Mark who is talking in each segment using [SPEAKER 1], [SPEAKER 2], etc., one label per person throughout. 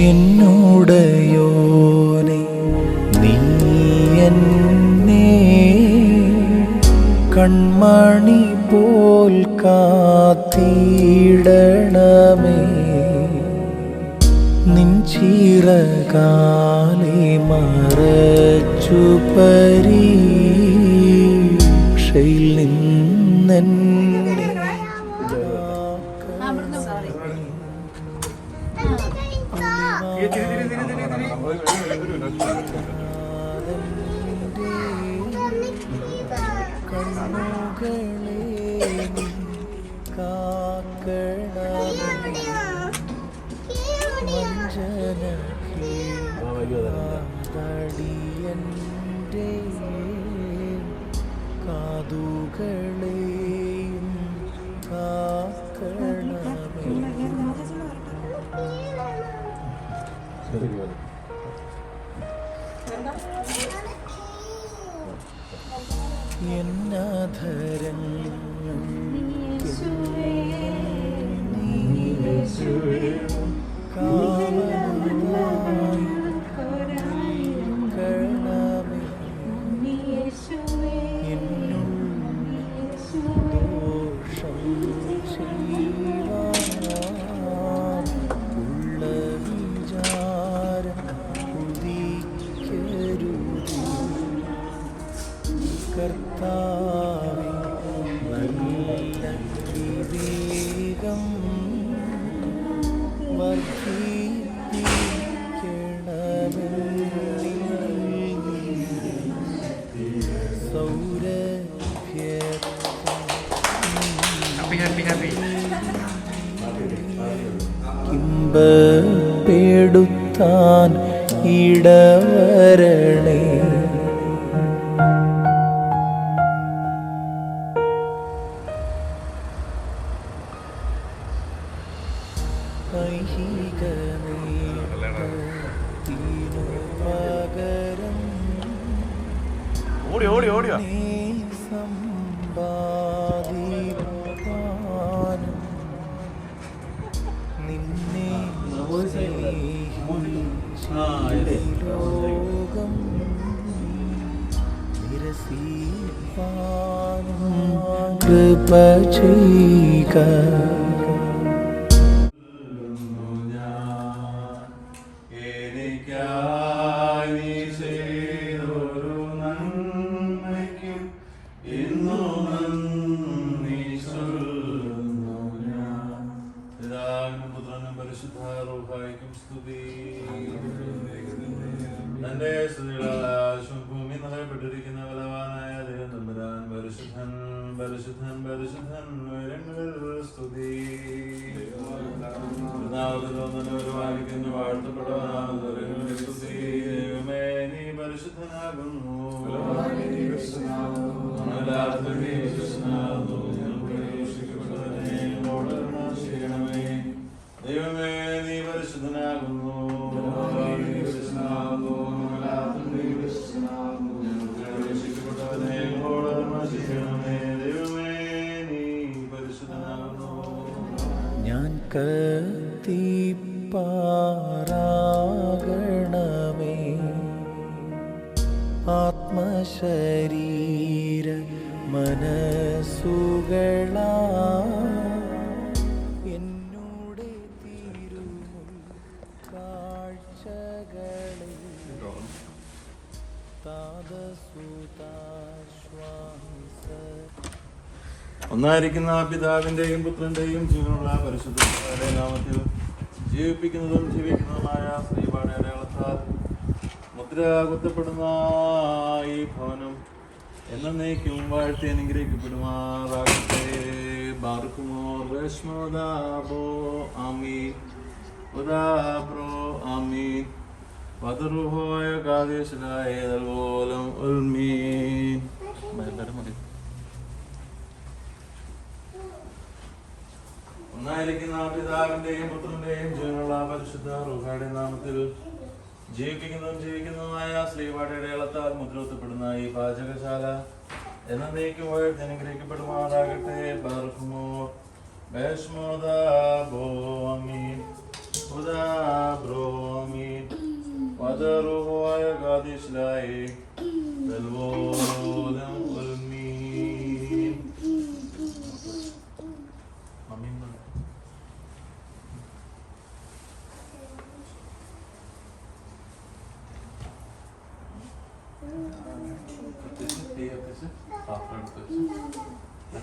[SPEAKER 1] എന്നുടയോനെ നീ എന്നെ കൺമണി പോൽ കാത്തിടണമേ. നിൻ ചിറകാലെ മറച്ചു പരീക്ഷയിൽ നിന്നെന്നെ കണ്ണുകളെ കാക്കണമേ. വഞ്ചനടിയൻ്റെ കാതുകളെയും കാക്കണമേ. എന്നധരങ്ങൾ കാവലായി കണമേ. എന്നുൾ ദോഷം ചെയ്യുവാൻ ഉള്ള വിചാരം ഉദിക്കരുത്. കർത്താവേ നല്ല വിവേകം കിംബപ്പെടുത്താൻ ഇടവരണേ. സമ്പാദിപ്പാനും നിന്നെ ലോകം നിരസിപ്പാനും കൃപ ചെയ്യുക.
[SPEAKER 2] തന്റെ സ്തുതികളാശം ഭൂമി നിറയപ്പെട്ടിരിക്കുന്ന ബലവാനായ ദൈവം തമ്പുരാൻ പരിശുദ്ധൻ പരിശുദ്ധൻ പരിശുദ്ധൻ സ്തുതി. ഒരുപാലിക്കുന്നു വാഴ്ത്തപ്പെടുവാനാണ് സ്തുതി. ദൈവമേ നീ പരിശുദ്ധനാകുന്നു. ദൈവമേ നീ പരിശുദ്ധനാകുന്നു.
[SPEAKER 1] ഞാൻ കത്തിപ്പാറാകണമേ. ആത്മശരീര മനസ്സുകളാ എന്നോടെ തിരുമുൽ കാഴ്ചകളെ താതസുതാശ്വാസ.
[SPEAKER 2] ഒന്നായിരിക്കുന്ന പിതാവിന്റെയും പുത്രന്റെയും ജീവനുള്ള പരിശുദ്ധന്റെ നാമത്തിൽ ജീവിപ്പിക്കുന്നതും ജീവിക്കുന്നതുമായ ശ്രീപാഠ അടയാളത്താൽ മുദ്ര കുത്തപ്പെടുന്ന ഈ ഭവനം എന്നേക്കും വാഴ്ത്തി അനുഗ്രഹിക്കപ്പെടുമാറാകട്ടെ. ബാർക്കുമോ രശ്മോദാബോ ആമീൻ ഉദാബ്രോ ആമീൻ വദറുഹോയ കാദേശനായ പോലും ഉൽമീൻ. ഒന്നായിരിക്കുന്ന പിതാവിന്റെയും പുത്രന്റെയും ജീവനുള്ള പരിശുദ്ധ റൂഹായുടെ നാമത്തിൽ ജീവിക്കുന്നതും ജീവിക്കുന്നതുമായ ശ്രീവാടിയുടെ അടയാളത്താൽ മുദ്രകുത്തപ്പെടുന്ന ഈ പാചകശാല എന്നേക്കും വാഴ്ത്തി അനുഗ്രഹിക്കപ്പെടുമാറാകട്ടെ. ബാർക്കുമോ ബേഷ്മോദാബോ ആമീൻ ഉദാബ്രോ അതറുവായ ഗാദിഷ്ലായി ബൽവോലം ഉൽമീൻ. അമീൻ.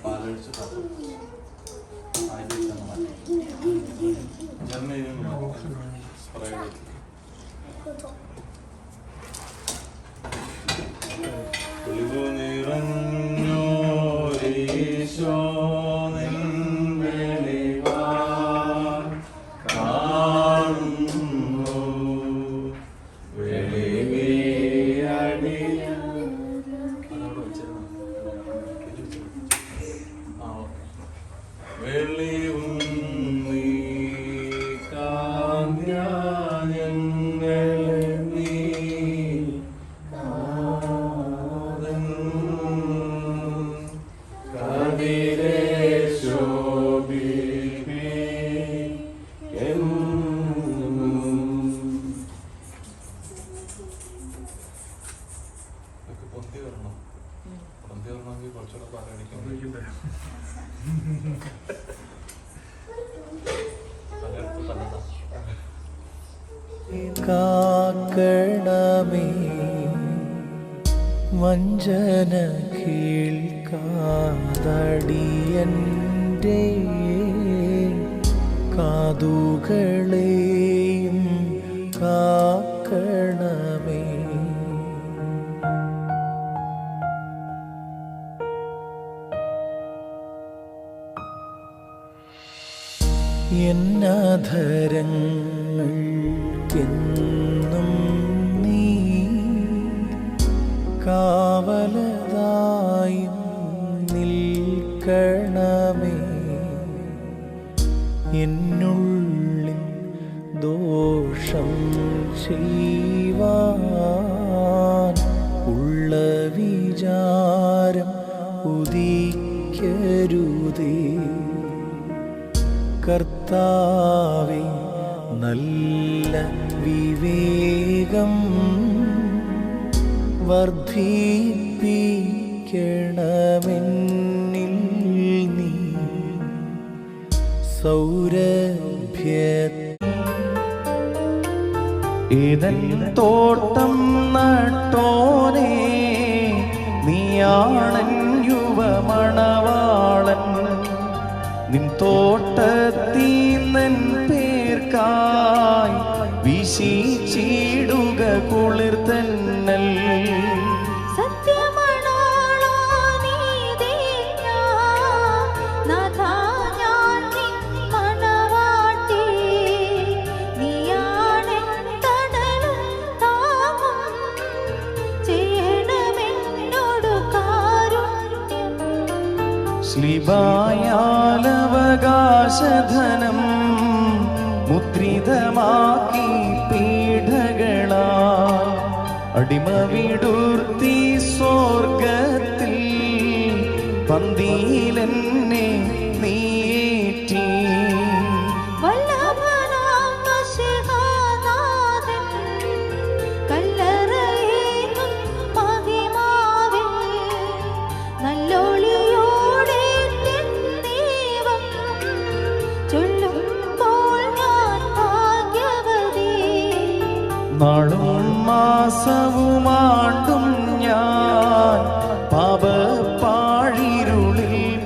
[SPEAKER 2] പാലടിച്ച് നിറഞ്ഞോരീശോ നിൻ വെളിവാൻ കാണുന്നു വെളിവിയടിയ വെളിവും നീ കാന്ത്യങ്ങൾ നീ കാതൻ കതിരെ പൊന്തി വരണം. പൊന്തി വരണമെങ്കിൽ കുറച്ചുകൂടെ പാലടിക്കാൻ
[SPEAKER 1] കാക്കണമേ വഞ്ചന കേൾക്കാതടിയൻ്റെ കാതുകളെയും കാക്കണമേ. എന്നധരങ്ങൾക്കെന്നും നീ കാവലതായും നിൽക്കണമേ. എന്നുള്ളിൽ ദോഷം ചെയ്യുവാൻ ഉള്ള വിചാരം ഉദിക്കരുതേ. കർത്താവേ നല്ല വിവേകം വർദ്ധിപ്പിക്കണമെന്നിൽ നീ സൗരഭ്യ ഏതൻ തോട്ടം നട്ടോനേ നീയാണൻ യുവമണവാളൻ. നിൻ തോട്ടത്തീന്നൻ പേർക്കായി വീശിച്ചിടുക കുളിർത്തന്നൽ. ശ്ലീബായാലവകാശധനം മുദ്രിതമാക്കി പീഠകളാ അടിമ വിടുർത്തി സ്വർഗത്തിൽ പന്തിയിലെന്നെ നീറ്റി. നാളും മാസവുമാണ്ടും ഞാൻ പാപപ്പാഴിരുളിൽ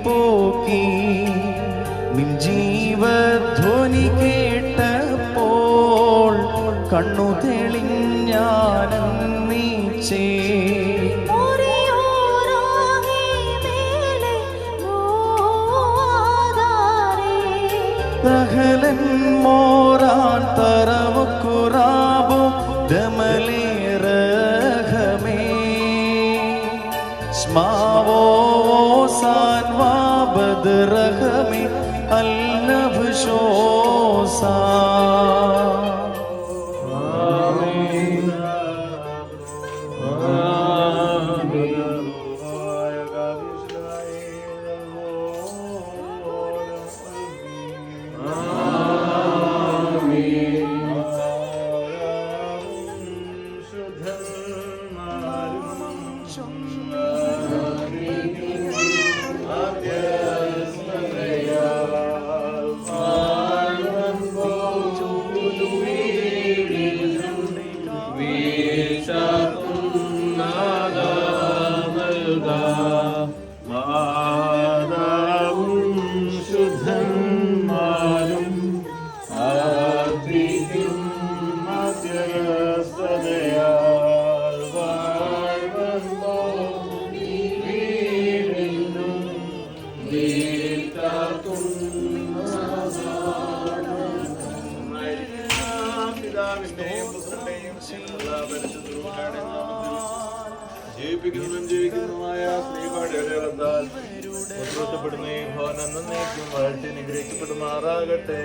[SPEAKER 1] പോക്കി. നിൻ ജീവധ്വനി കേട്ടപ്പോൾ കണ്ണു തെളിഞ്ഞാനന്ദിച്ചേ. ദഹലൻ മോറാൻ തറവക്കുറാബോ ദമലേ റഹമേ സ്മാവോ സാൻവാബദ് റഹമേ അൽനഭ്ഷോസാ.
[SPEAKER 3] പിതാവിന്റെയും പുത്രന്റെയും പരിശുദ്ധ ജീവിപ്പിക്കുന്നതും ജീവിക്കുന്നതുമായ സ്ത്രീപാടെ അടയാളത്താൽ ഉദ്രവപ്പെടുന്ന ഈ ഭവനം നന്നേക്കും വാഴ്ത്തി നിഗ്രഹിക്കപ്പെടുമാറാകട്ടെ.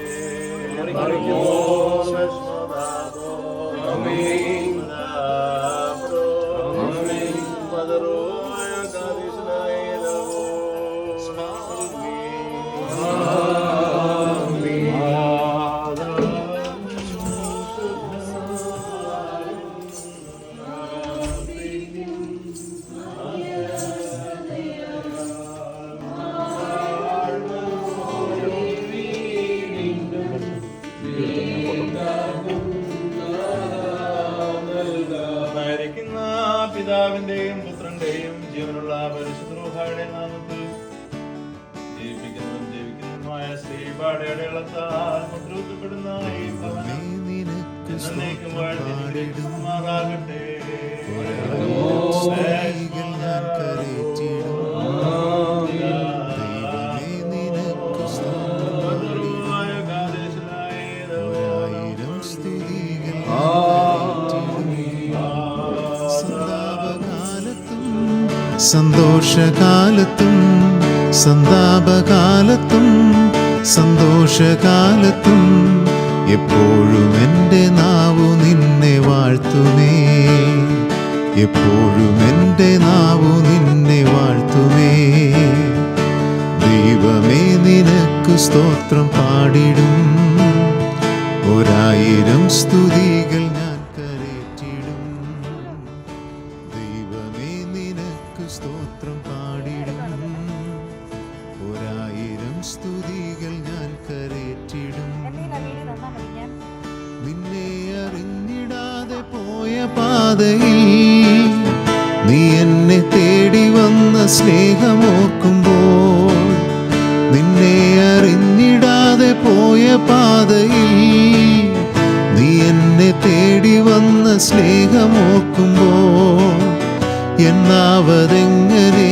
[SPEAKER 3] പിതാവിന്റെയും പുത്രന്റെയും ജീവനുള്ള പരിശുദ്ധരുടെ നാമത്തിൽ ജീവിപ്പിക്കുന്നതും ജീവിക്കുന്നതുമായ സ്ത്രീപാടെ അടയാളത്താൽ മുദ്രപ്പെടുന്ന ഈ ഭവനം എന്നേക്കും വാഴ്ത്തി നിഗ്രഹിക്കുമാറാകട്ടെ.
[SPEAKER 4] സന്തോഷകാലത്തും സന്താപകാലത്തും സന്തോഷകാലത്തും എപ്പോഴും എൻ്റെ നാവു നിന്നെ വാഴ്ത്തുമേ. എപ്പോഴും എൻ്റെ നാവു നിന്നെ വാഴ്ത്തുമേ. ദൈവമേ നിനക്കു സ്തോത്രം പാടിടും. 1000 സ്തുതികൾ ഞാൻ കരേറ്റിടും. ദൈവമേ നിനക്കു സ്തോത്രം പാടിടും. 1000 സ്തുതികൾ ഞാൻ കരേറ്റിടും. നിന്നെ അറിഞ്ഞിടാതെ പോയ പാതയിൽ നീ എന്നെ തേടി വന്ന സ്നേഹമോർക്കുമ്പോൾ, നിന്നെ അറിഞ്ഞിടാതെ പോയ പാതയിൽ നീ എന്നെ തേടി വന്ന സ്നേഹമോർക്കുമ്പോൾ, എന്നാവതെങ്ങനെ